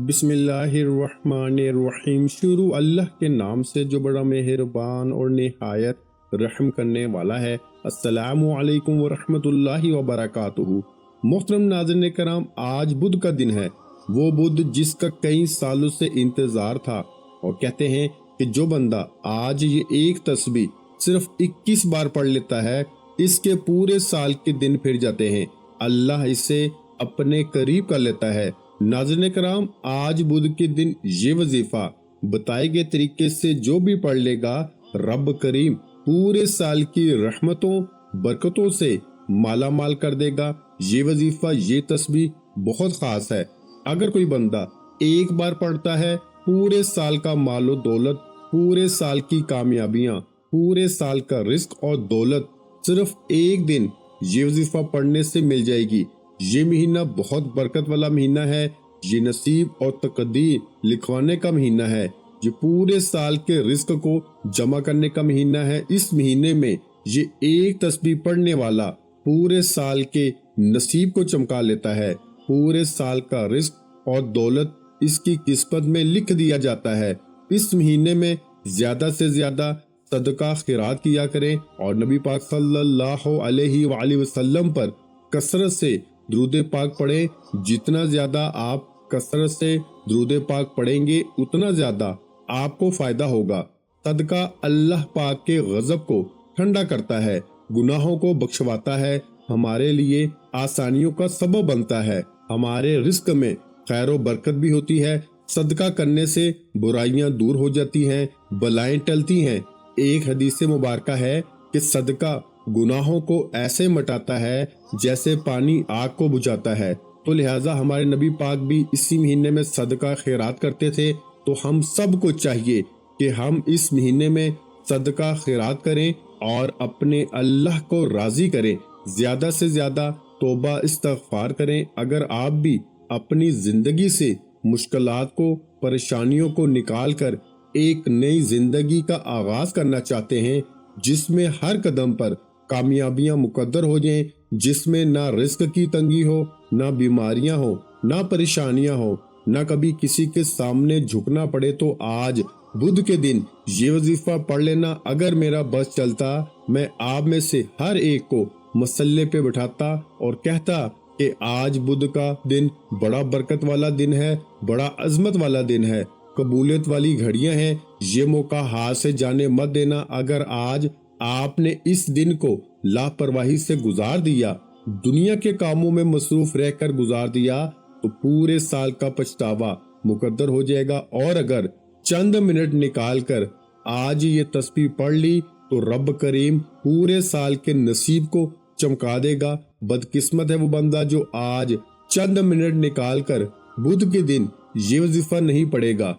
بسم اللہ الرحمن الرحیم۔ شروع اللہ کے نام سے جو بڑا مہربان اور نہایت رحم کرنے والا ہے۔ السلام علیکم ورحمۃ اللہ وبرکاتہ۔ محترم ناظرین کرام، آج بدھ کا دن ہے، وہ بدھ جس کا کئی سالوں سے انتظار تھا، اور کہتے ہیں کہ جو بندہ آج یہ ایک تسبیح صرف 21 بار پڑھ لیتا ہے، اس کے پورے سال کے دن پھر جاتے ہیں، اللہ اسے اپنے قریب کر لیتا ہے۔ ناظرین کرام، آج بدھ کے دن یہ وظیفہ بتائے گئے طریقے سے جو بھی پڑھ لے گا، رب کریم پورے سال کی رحمتوں برکتوں سے مالا مال کر دے گا۔ یہ وظیفہ، یہ تسبیح بہت خاص ہے۔ اگر کوئی بندہ ایک بار پڑھتا ہے، پورے سال کا مال و دولت، پورے سال کی کامیابیاں، پورے سال کا رزق اور دولت صرف ایک دن یہ وظیفہ پڑھنے سے مل جائے گی۔ یہ مہینہ بہت برکت والا مہینہ ہے، یہ نصیب اور تقدیر لکھوانے کا مہینہ ہے، یہ پورے سال کے رزق کو جمع کرنے کا مہینہ ہے۔ اس مہینے میں یہ ایک تسبیح پڑھنے والا پورے سال کے نصیب کو چمکا لیتا ہے، پورے سال کا رزق اور دولت اس کی قسمت میں لکھ دیا جاتا ہے۔ اس مہینے میں زیادہ سے زیادہ صدقہ خیرات کیا کریں اور نبی پاک صلی اللہ علیہ وآلہ وسلم پر کثرت سے درود پاک پڑھیں۔ جتنا زیادہ آپ کثرت سے درود پاک پڑھیں گے، اتنا زیادہ آپ کو فائدہ ہوگا۔ صدقہ اللہ پاک کے غضب کو ٹھنڈا کرتا ہے، گناہوں کو بخشواتا ہے، ہمارے لیے آسانیوں کا سبب بنتا ہے، ہمارے رزق میں خیر و برکت بھی ہوتی ہے۔ صدقہ کرنے سے برائیاں دور ہو جاتی ہیں، بلائیں ٹلتی ہیں۔ ایک حدیث مبارکہ ہے کہ صدقہ گناہوں کو ایسے مٹاتا ہے جیسے پانی آگ کو بجھاتا ہے۔ تو لہٰذا ہمارے نبی پاک بھی اسی مہینے میں صدقہ خیرات کرتے تھے، تو ہم سب کو چاہیے کہ ہم اس مہینے میں صدقہ خیرات کریں اور اپنے اللہ کو راضی کریں، زیادہ سے زیادہ توبہ استغفار کریں۔ اگر آپ بھی اپنی زندگی سے مشکلات کو، پریشانیوں کو نکال کر ایک نئی زندگی کا آغاز کرنا چاہتے ہیں، جس میں ہر قدم پر کامیابیاں مقدر ہو جائیں، جس میں نہ رزق کی تنگی ہو، نہ بیماریاں ہو، نہ پریشانیاں ہو، نہ کبھی کسی کے سامنے جھکنا پڑے، تو آج بدھ کے دن یہ وظیفہ پڑھ لینا۔ اگر میرا بس چلتا، میں آپ میں سے ہر ایک کو مسلے پہ بٹھاتا اور کہتا کہ آج بدھ کا دن بڑا برکت والا دن ہے، بڑا عظمت والا دن ہے، قبولیت والی گھڑیاں ہیں، یہ موقع ہاتھ سے جانے مت دینا۔ اگر آج آپ نے اس دن کو لاپرواہی سے گزار دیا، دنیا کے کاموں میں مصروف رہ کر گزار دیا، تو پورے سال کا پچھتاوا مقدر ہو جائے گا۔ اور اگر چند منٹ نکال کر آج یہ تسبیح پڑھ لی، تو رب کریم پورے سال کے نصیب کو چمکا دے گا۔ بدقسمت ہے وہ بندہ جو آج چند منٹ نکال کر بدھ کے دن یہ وظیفہ نہیں پڑھے گا۔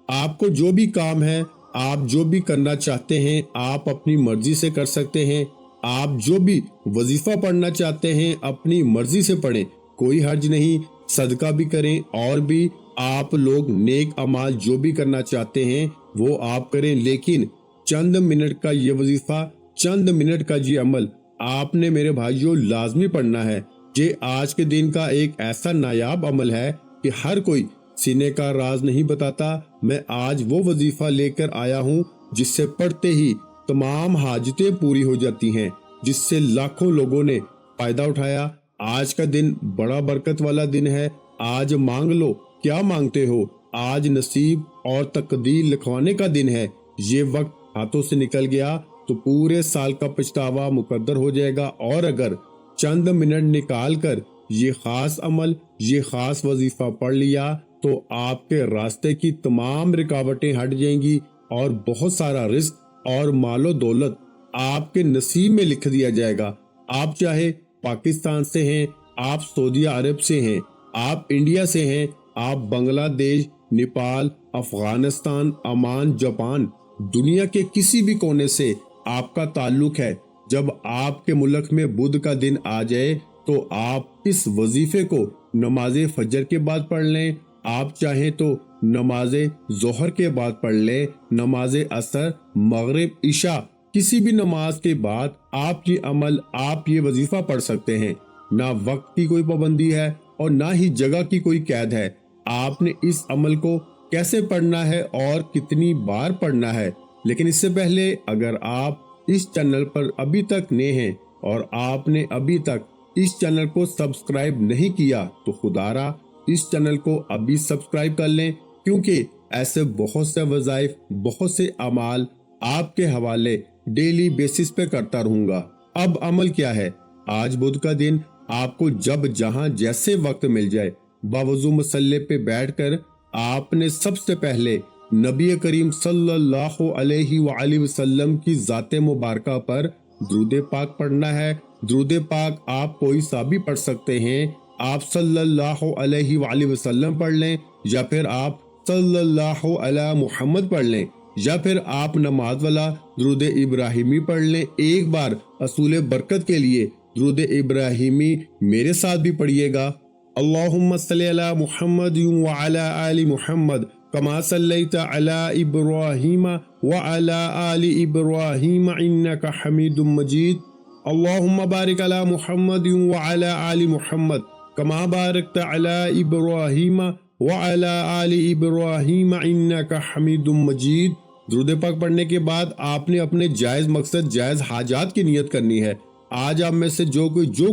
آپ کو جو بھی کام ہے، آپ جو بھی کرنا چاہتے ہیں، آپ اپنی مرضی سے کر سکتے ہیں۔ آپ جو بھی وظیفہ پڑھنا چاہتے ہیں، اپنی مرضی سے پڑھیں، کوئی حرج نہیں۔ صدقہ بھی کریں، اور بھی آپ لوگ نیک اعمال جو بھی کرنا چاہتے ہیں وہ آپ کریں، لیکن چند منٹ کا یہ وظیفہ، چند منٹ کا یہ عمل آپ نے میرے بھائیوں لازمی پڑھنا ہے۔ یہ آج کے دن کا ایک ایسا نایاب عمل ہے کہ ہر کوئی سینے کا راز نہیں بتاتا۔ میں آج وہ وظیفہ لے کر آیا ہوں جس سے پڑھتے ہی تمام حاجتیں پوری ہو جاتی ہیں، جس سے لاکھوں لوگوں نے فائدہ اٹھایا۔ آج کا دن بڑا برکت والا دن ہے۔ آج مانگ لو کیا مانگتے ہو، آج نصیب اور تقدیر لکھوانے کا دن ہے۔ یہ وقت ہاتھوں سے نکل گیا تو پورے سال کا پچھتاوا مقدر ہو جائے گا۔ اور اگر چند منٹ نکال کر یہ خاص عمل، یہ خاص وظیفہ پڑھ لیا، تو آپ کے راستے کی تمام رکاوٹیں ہٹ جائیں گی، اور بہت سارا رزق اور مال و دولت آپ کے نصیب میں لکھ دیا جائے گا۔ آپ چاہے پاکستان سے ہیں، آپ سعودی عرب سے ہیں، آپ انڈیا سے ہیں، آپ بنگلہ دیش، نیپال، افغانستان، عمان، جاپان، دنیا کے کسی بھی کونے سے آپ کا تعلق ہے، جب آپ کے ملک میں بدھ کا دن آ جائے تو آپ اس وظیفے کو نماز فجر کے بعد پڑھ لیں۔ آپ چاہیں تو نماز ظہر کے بعد پڑھ لیں، نماز عصر، مغرب، عشاء، کسی بھی نماز کے بعد آپ یہ عمل، آپ یہ وظیفہ پڑھ سکتے ہیں۔ نہ وقت کی کوئی پابندی ہے اور نہ ہی جگہ کی کوئی قید ہے۔ آپ نے اس عمل کو کیسے پڑھنا ہے اور کتنی بار پڑھنا ہے۔ لیکن اس سے پہلے اگر آپ اس چینل پر ابھی تک نئے ہیں اور آپ نے ابھی تک اس چینل کو سبسکرائب نہیں کیا تو خدارا اس چینل کو ابھی سبسکرائب کر لیں، کیونکہ ایسے بہت سے وظائف، بہت سے اعمال آپ کے حوالے ڈیلی بیسس پہ کرتا رہوں گا۔ اب عمل کیا ہے؟ آج بدھ کا دن آپ کو جب جہاں جیسے وقت مل جائے باوضو مصلی پہ بیٹھ کر آپ نے سب سے پہلے نبی کریم صلی اللہ علیہ وآلہ وسلم کی ذات مبارکہ پر درود پاک پڑھنا ہے۔ درود پاک آپ کوئی سا بھی پڑھ سکتے ہیں، آپ صلی اللہ علیہ وآلہ وسلم پڑھ لیں، یا پھر آپ صلی اللہ علی محمد پڑھ لیں، یا پھر آپ نماز والا درود ابراہیمی پڑھ لیں۔ ایک بار اصول برکت کے لیے درود ابراہیمی میرے ساتھ بھی پڑھیے گا۔ اللہم صلی علی محمد وعلی آل محمد کما صلیت علی ابراہیم وعلی آل ابراہیم انک حمید مجید۔ اللہم بارک علی محمد وعلی آل محمد کما بارکت علی ابراہیم وعلی آل ابراہیم انک حمید مجید۔ درود پاک پڑھنے کے بعد آپ نے اپنے جائز مقصد، جائز حاجات کی نیت کرنی ہے۔ آج آپ میں سے جو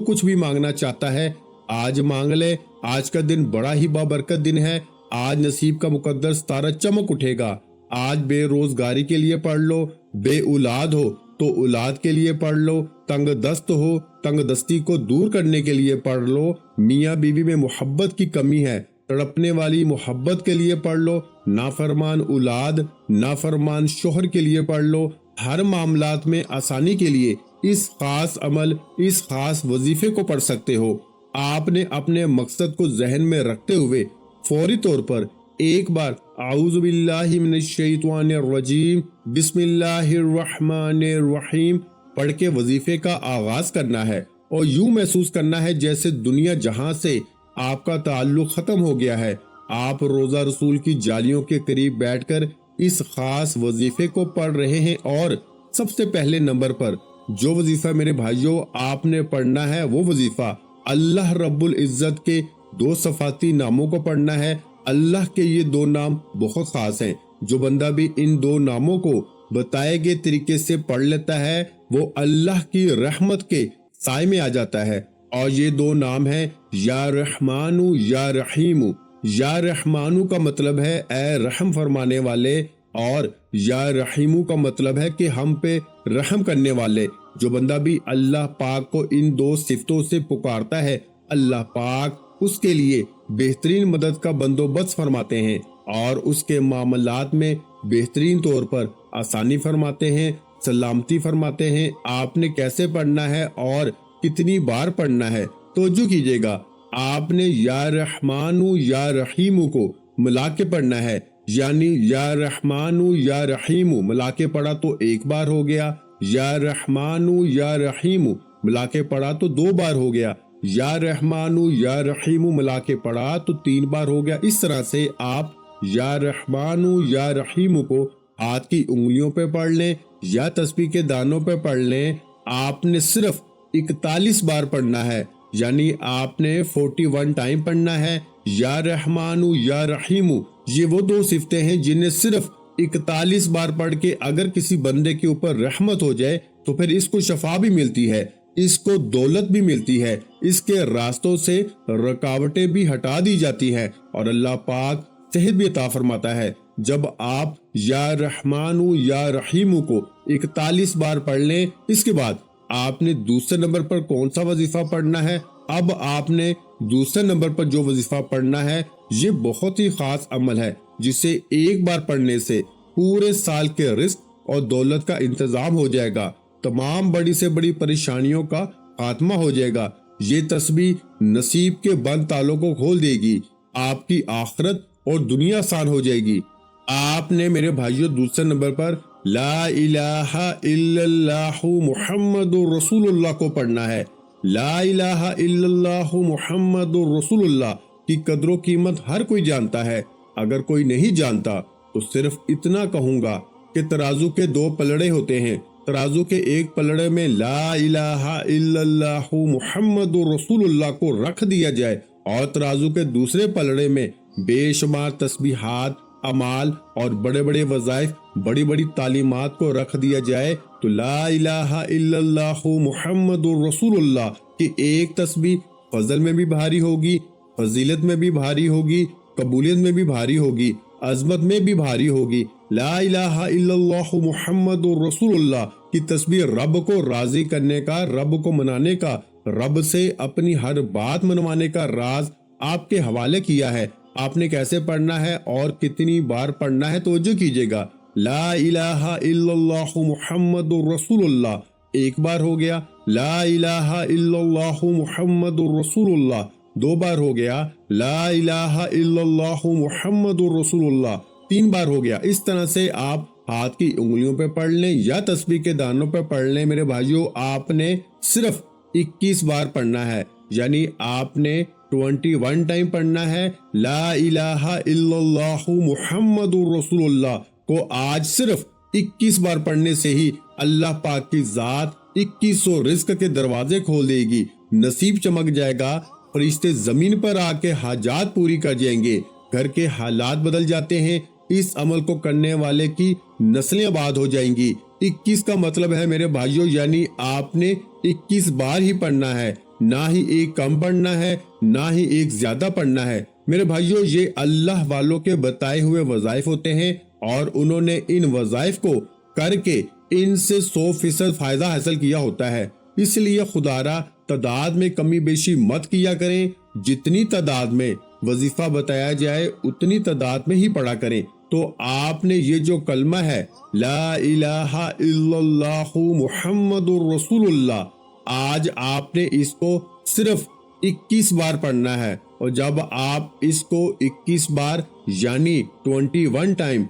کچھ بھی مانگنا چاہتا ہے آج مانگ لے۔ آج کا دن بڑا ہی بابرکت دن ہے۔ آج نصیب کا مقدر ستارہ چمک اٹھے گا۔ آج بے روزگاری کے لیے پڑھ لو، بے اولاد ہو تو اولاد کے لیے پڑھ لو، تنگ دست ہو تنگ دستی کو دور کرنے کے لیے پڑھ لو، میاں بیوی میں محبت کی کمی ہے تڑپنے والی محبت کے لیے پڑھ لو، نافرمان اولاد، نافرمان شوہر کے لیے پڑھ لو۔ ہر معاملات میں آسانی کے لیے اس خاص عمل، اس خاص وظیفے کو پڑھ سکتے ہو۔ آپ نے اپنے مقصد کو ذہن میں رکھتے ہوئے فوری طور پر ایک بار اعوذ باللہ من الشیطان الرجیم بسم اللہ الرحمن الرحیم پڑھ کے وظیفے کا آغاز کرنا ہے، اور یوں محسوس کرنا ہے جیسے دنیا جہاں سے آپ کا تعلق ختم ہو گیا ہے۔ آپ روزہ رسول کی جالیوں کے قریب بیٹھ کر اس خاص وظیفے کو پڑھ رہے ہیں، اور سب سے پہلے نمبر پر جو وظیفہ میرے بھائیوں آپ نے پڑھنا ہے وہ وظیفہ اللہ رب العزت کے دو صفاتی ناموں کو پڑھنا ہے۔ اللہ کے یہ دو نام بہت خاص ہیں، جو بندہ بھی ان دو ناموں کو بتائے گئے طریقے سے پڑھ لیتا ہے وہ اللہ کی رحمت کے سائے میں آ جاتا ہے۔ اور یہ دو نام ہیں یا رحمانو یا رحیمو۔ یا رحمانو کا مطلب ہے اے رحم فرمانے والے، اور یا رحیمو کا مطلب ہے کہ ہم پہ رحم کرنے والے۔ جو بندہ بھی اللہ پاک کو ان دو صفتوں سے پکارتا ہے اللہ پاک اس کے لیے بہترین مدد کا بندوبست فرماتے ہیں اور اس کے معاملات میں بہترین طور پر آسانی فرماتے ہیں، سلامتی فرماتے ہیں۔ آپ نے کیسے پڑھنا ہے اور کتنی بار پڑھنا ہے توجہ کیجئے گا۔ آپ نے یا رحمانو یا رحیمو کو ملا کے پڑھنا ہے، یعنی یا رحمانو یا رحیمو ملا کے پڑھا تو ایک بار ہو گیا، یا رحمانو یا رحیمو ملا کے پڑھا تو دو بار ہو گیا، یا رحمانو یا رحیمو ملا کے پڑھا تو تین بار ہو گیا۔ اس طرح سے آپ یا رحمانو یا رحیمو کو ہاتھ کی انگلیوں پہ پڑھ لیں یا تسبیح کے دانوں پہ پڑھ لیں۔ آپ نے صرف 41 بار پڑھنا ہے، یعنی آپ نے 41 ٹائم پڑھنا ہے۔ یا رحمانو یا رحیمو یہ وہ دو صفتیں ہیں جنہیں صرف 41 بار پڑھ کے اگر کسی بندے کے اوپر رحمت ہو جائے تو پھر اس کو شفا بھی ملتی ہے، اس کو دولت بھی ملتی ہے، اس کے راستوں سے رکاوٹیں بھی ہٹا دی جاتی ہیں، اور اللہ پاک صحت بھی عطا فرماتا ہے۔ جب آپ یا رحمانو یا رحیمو کو 41 بار پڑھ لیں، اس کے بعد آپ نے دوسرے نمبر پر کون سا وظیفہ پڑھنا ہے؟ اب آپ نے دوسرے نمبر پر جو وظیفہ پڑھنا ہے یہ بہت ہی خاص عمل ہے، جسے ایک بار پڑھنے سے پورے سال کے رزق اور دولت کا انتظام ہو جائے گا، تمام بڑی سے بڑی پریشانیوں کا خاتمہ ہو جائے گا۔ یہ تسبیح نصیب کے بند تالوں کو کھول دے گی، آپ کی آخرت اور دنیا آسان ہو جائے گی۔ آپ نے میرے بھائیوں دوسرے نمبر پر لا الہ الا اللہ محمد رسول اللہ کو پڑھنا ہے۔ لا الہ الا اللہ محمد رسول اللہ کی قدر و قیمت ہر کوئی جانتا ہے، اگر کوئی نہیں جانتا تو صرف اتنا کہوں گا کہ ترازو کے دو پلڑے ہوتے ہیں، ترازو کے ایک پلڑے میں لا الہ الا اللہ محمد رسول اللہ کو رکھ دیا جائے اور ترازو کے دوسرے پلڑے میں بے شمار تسبیحات، اعمال اور بڑے بڑے وظائف، بڑی بڑی تعلیمات کو رکھ دیا جائے تو لا الہ الا اللہ محمد الرسول اللہ کی ایک تسبیح فضل میں بھی بھاری ہوگی، فضیلت میں بھی بھاری ہوگی، قبولیت میں بھی بھاری ہوگی، عظمت میں بھی بھاری ہوگی۔ لا الہ الا اللہ محمد الرسول اللہ کی تسبیح رب کو راضی کرنے کا، رب کو منانے کا، رب سے اپنی ہر بات منوانے کا راز آپ کے حوالے کیا ہے۔ آپ نے کیسے پڑھنا ہے اور کتنی بار پڑھنا ہے توجہ کیجئے گا۔ لا الہ الا اللہ محمد الرسول اللہ ایک بار ہو گیا، لا الہ الا اللہ محمد الرسول اللہ دو بار ہو گیا، لا الہ الا اللہ محمد الرسول اللہ تین بار ہو گیا۔ اس طرح سے آپ ہاتھ کی انگلیوں پہ پڑھ لیں یا تسبیح کے دانوں پہ پڑھ لیں میرے بھائیوں، آپ نے صرف 21 بار پڑھنا ہے، یعنی آپ نے 21 ٹائم پڑھنا ہے۔ لا الہ الا اللہ محمد الرسول اللہ کو آج صرف 21 بار پڑھنے سے ہی اللہ پاک کی ذات 2100 رزق کے دروازے کھول دے گی، نصیب چمک جائے گا، فرشتے زمین پر آ کے حاجات پوری کر جائیں گے، گھر کے حالات بدل جاتے ہیں، اس عمل کو کرنے والے کی نسلیں آباد ہو جائیں گی۔ 21 کا مطلب ہے میرے بھائیوں، یعنی آپ نے 21 بار ہی پڑھنا ہے، نہ ہی ایک کم پڑھنا ہے، نہ ہی ایک زیادہ پڑھنا ہے۔ میرے بھائیوں، یہ اللہ والوں کے بتائے ہوئے وظائف ہوتے ہیں اور انہوں نے ان وظائف کو کر کے ان سے 100% فائدہ حاصل کیا ہوتا ہے۔ اس لیے خدا را تعداد میں کمی بیشی مت کیا کریں، جتنی تعداد میں وظیفہ بتایا جائے اتنی تعداد میں ہی پڑھا کریں۔ تو آپ نے یہ جو کلمہ ہے لا الہ الا اللہ محمد الرسول اللہ، آج آپ نے اس کو صرف 21 بار پڑھنا ہے، اور جب آپ اس کو 21 بار یعنی 21 ٹائم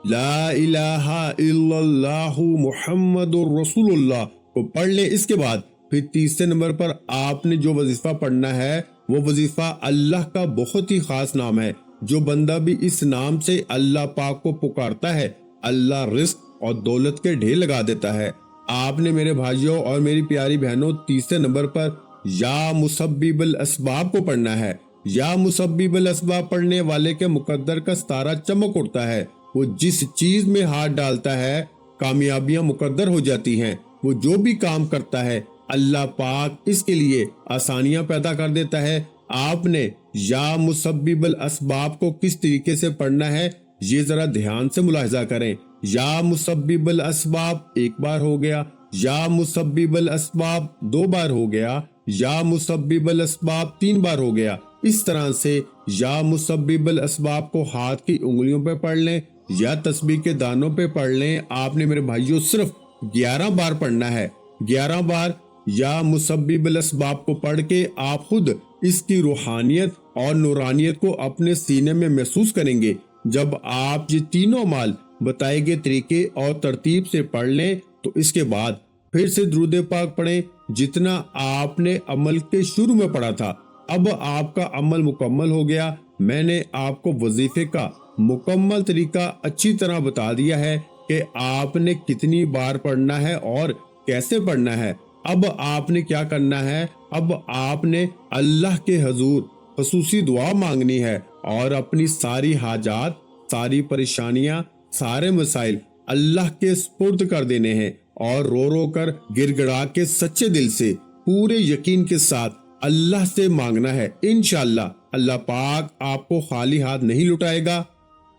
لا الہ الا اللہ محمد الرسول اللہ کو پڑھ لیں، اس کے بعد پھر تیسرے نمبر پر آپ نے جو وظیفہ پڑھنا ہے وہ وظیفہ اللہ کا بہت ہی خاص نام ہے۔ جو بندہ بھی اس نام سے اللہ پاک کو پکارتا ہے، اللہ رزق اور دولت کے ڈھیر لگا دیتا ہے۔ آپ نے میرے بھائیوں اور میری پیاری بہنوں تیسرے نمبر پر یا مسبب الاسباب کو پڑھنا ہے۔ یا مسبب الاسباب پڑھنے والے کے مقدر کا ستارہ چمک اٹھتا ہے، وہ جس چیز میں ہاتھ ڈالتا ہے کامیابیاں مقدر ہو جاتی ہیں، وہ جو بھی کام کرتا ہے اللہ پاک اس کے لیے آسانیاں پیدا کر دیتا ہے۔ آپ نے یا مسبب الاسباب کو کس طریقے سے پڑھنا ہے یہ ذرا دھیان سے ملاحظہ کریں۔ یا مسبب الاسباب ایک بار ہو گیا، یا مسبب الاسباب دو بار ہو گیا، یا مسبب الاسباب تین بار ہو گیا۔ اس طرح سے یا مسبب الاسباب کو ہاتھ کی انگلیوں پہ پڑھ لیں یا تسبیح کے دانوں پہ پڑھ لیں۔ آپ نے میرے بھائیوں صرف 11 بار پڑھنا ہے۔ 11 بار یا مسبب الاسباب کو پڑھ کے آپ خود اس کی روحانیت اور نورانیت کو اپنے سینے میں محسوس کریں گے۔ جب آپ یہ تینوں اعمال بتائے گئے طریقے اور ترتیب سے پڑھ لیں تو اس کے بعد پھر سے درود پاک پڑھیں جتنا آپ نے عمل کے شروع میں پڑھا تھا۔ اب آپ کا عمل مکمل ہو گیا۔ میں نے آپ کو وظیفے کا مکمل طریقہ اچھی طرح بتا دیا ہے کہ آپ نے کتنی بار پڑھنا ہے اور کیسے پڑھنا ہے۔ اب آپ نے کیا کرنا ہے؟ اب آپ نے اللہ کے حضور خصوصی دعا مانگنی ہے اور اپنی ساری حاجات، ساری پریشانیاں، سارے مسائل اللہ کے سپرد کر دینے ہیں اور رو رو کر گر گڑا کے سچے دل سے پورے یقین کے ساتھ اللہ سے مانگنا ہے۔ انشاءاللہ اللہ پاک آپ کو خالی ہاتھ نہیں لٹائے گا۔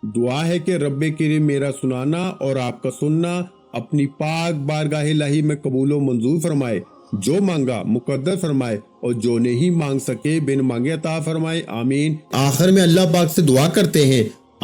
دعا ہے کہ رب کریم میرا سنانا اور آپ کا سننا اپنی پاک بارگاہ الہی میں قبول و منظور فرمائے، جو مانگا مقدر فرمائے اور جو نہیں مانگ سکے بن مانگے عطا فرمائے، آمین۔ آخر میں اللہ پاک سے دعا کرتے ہیں،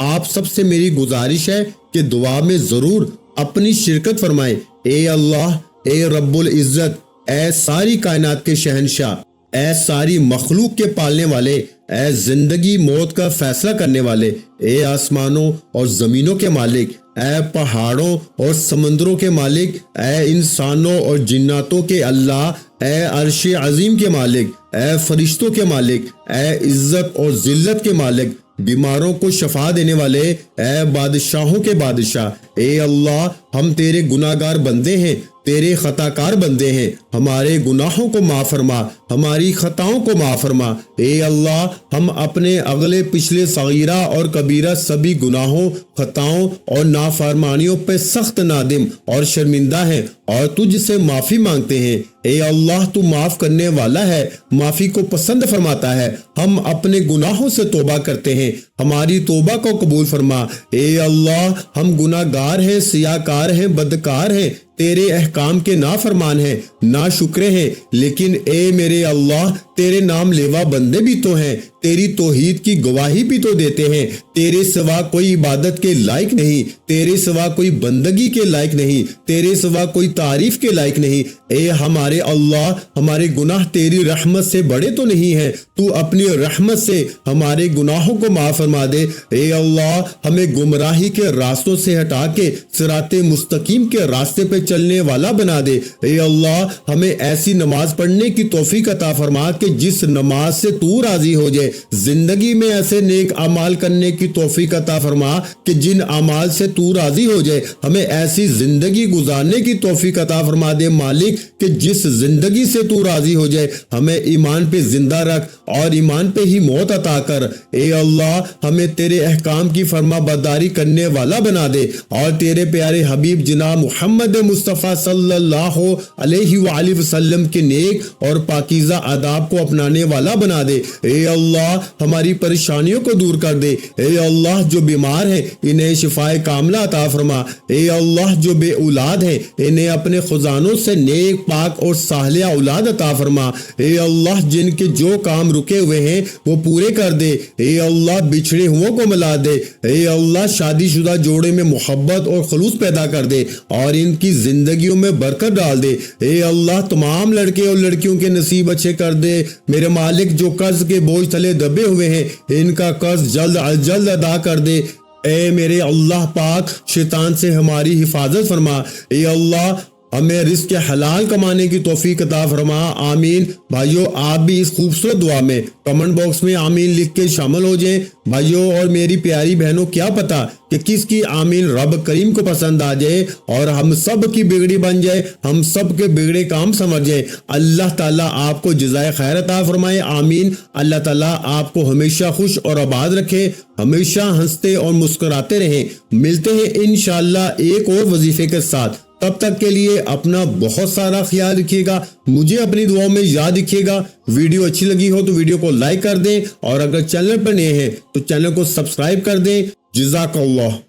آپ سب سے میری گزارش ہے کہ دعا میں ضرور اپنی شرکت فرمائے۔ اے اللہ، اے رب العزت، اے ساری کائنات کے شہنشاہ، اے ساری مخلوق کے پالنے والے، اے زندگی موت کا فیصلہ کرنے والے، اے آسمانوں اور زمینوں کے مالک، اے پہاڑوں اور سمندروں کے مالک، اے انسانوں اور جناتوں کے اللہ، اے عرش عظیم کے مالک، اے فرشتوں کے مالک، اے عزت اور ذلت کے مالک، بیماروں کو شفا دینے والے، اے بادشاہوں کے بادشاہ، اے اللہ ہم تیرے گناہگار بندے ہیں، تیرے خطا کار بندے ہیں، ہمارے گناہوں کو معاف فرما، ہماری خطاؤں کو معاف فرما۔ اے اللہ، ہم اپنے اگلے پچھلے صغیرہ اور کبیرہ سبھی گناہوں، خطاؤں اور نافرمانیوں پہ سخت نادم اور شرمندہ ہیں اور تجھ سے معافی مانگتے ہیں۔ اے اللہ، تو معاف کرنے والا ہے، معافی کو پسند فرماتا ہے۔ ہم اپنے گناہوں سے توبہ کرتے ہیں، ہماری توبہ کو قبول فرما۔ اے اللہ، ہم گناہگار ہیں، سیاہکار ہیں، بدکار ہیں، تیرے احکام کے نافرمان ہیں، ناشکرے ہیں، لیکن اے میرے اللہ، تیرے نام لیوا بندے بھی تو ہیں، تیری توحید کی گواہی بھی تو دیتے ہیں۔ تیرے سوا کوئی عبادت کے لائق نہیں، تیرے سوا کوئی بندگی کے لائق نہیں، تیرے سوا کوئی تعریف کے لائق نہیں۔ اے ہمارے اللہ، ہمارے گناہ تیری رحمت سے بڑے تو نہیں ہیں، تو اپنی رحمت سے ہمارے گناہوں کو معاف فرما دے۔ اے اللہ، ہمیں گمراہی کے راستوں سے ہٹا کے صراط مستقیم کے راستے پہ چلنے والا بنا دے۔ اے اللہ، ہمیں ایسی نماز پڑھنے کی توفیق عطا فرما کہ جس نماز سے تو راضی ہو جائے، زندگی میں ایسے نیک اعمال کرنے کی توفیق عطا فرما کہ جن اعمال سے تو راضی ہو جائے، ہمیں ایسی زندگی گزارنے کی توفیق عطا فرما دے مالک کہ جس زندگی سے تو راضی ہو جائے، ہمیں ایمان پہ زندہ رکھ اور ایمان پہ ہی موت عطا کر۔ اے اللہ، ہمیں تیرے احکام کی فرما برداری کرنے والا بنا دے اور تیرے پیارے حبیب جناب محمد مصطفیٰ صلی اللہ علیہ وآلہ وسلم کے نیک اور پاکیزہ آداب کو اپنانے والا بنا دے۔ اے اللہ، ہماری پریشانیوں کو دور کر دے۔ اے اللہ، جو بیمار ہیں انہیں شفائے کاملہ عطا فرما۔ اے اللہ، جو بے اولاد ہیں انہیں اپنے خزانوں سے نیک، پاک اور صالح اولاد عطا فرما۔ اے اللہ، جن کے جو کام رکے ہوئے ہیں وہ پورے کر دے۔ اے اللہ، بچھڑے ہوں کو ملا دے۔ اے اللہ، شادی شدہ جوڑے میں محبت اور خلوص پیدا کر دے اور ان کی زندگیوں میں برکت ڈال دے۔ اے اللہ، تمام لڑکے اور لڑکیوں کے نصیب اچھے کر دے۔ میرے مالک، جو قرض کے بوجھ تلے دبے ہوئے ہیں ان کا قرض جلد از جلد ادا کر دے۔ اے میرے اللہ پاک، شیطان سے ہماری حفاظت فرما۔ اے اللہ، ہمیں رزق حلال کمانے کی توفیق عطا فرما۔ آمین۔ بھائیو، آپ بھی اس خوبصورت دعا میں کمنٹ باکس میں آمین لکھ کے شامل ہو جائیں۔ بھائیو اور میری پیاری بہنوں، کیا پتا کہ کس کی آمین رب کریم کو پسند آ جائے اور ہم سب کی بگڑی بن جائے، ہم سب کے بگڑے کام سمجھ جائے۔ اللہ تعالیٰ آپ کو جزائے خیر عطا فرمائے۔ آمین۔ اللہ تعالیٰ آپ کو ہمیشہ خوش اور آباد رکھے، ہمیشہ ہنستے اور مسکراتے رہیں۔ ملتے ہیں انشاءاللہ ایک اور وظیفے کے ساتھ، تب تک کے لیے اپنا بہت سارا خیال رکھیے گا، مجھے اپنی دعاؤں میں یاد رکھیے گا۔ ویڈیو اچھی لگی ہو تو ویڈیو کو لائک کر دیں اور اگر چینل پر نئے ہیں تو چینل کو سبسکرائب کر دیں۔ جزاک اللہ۔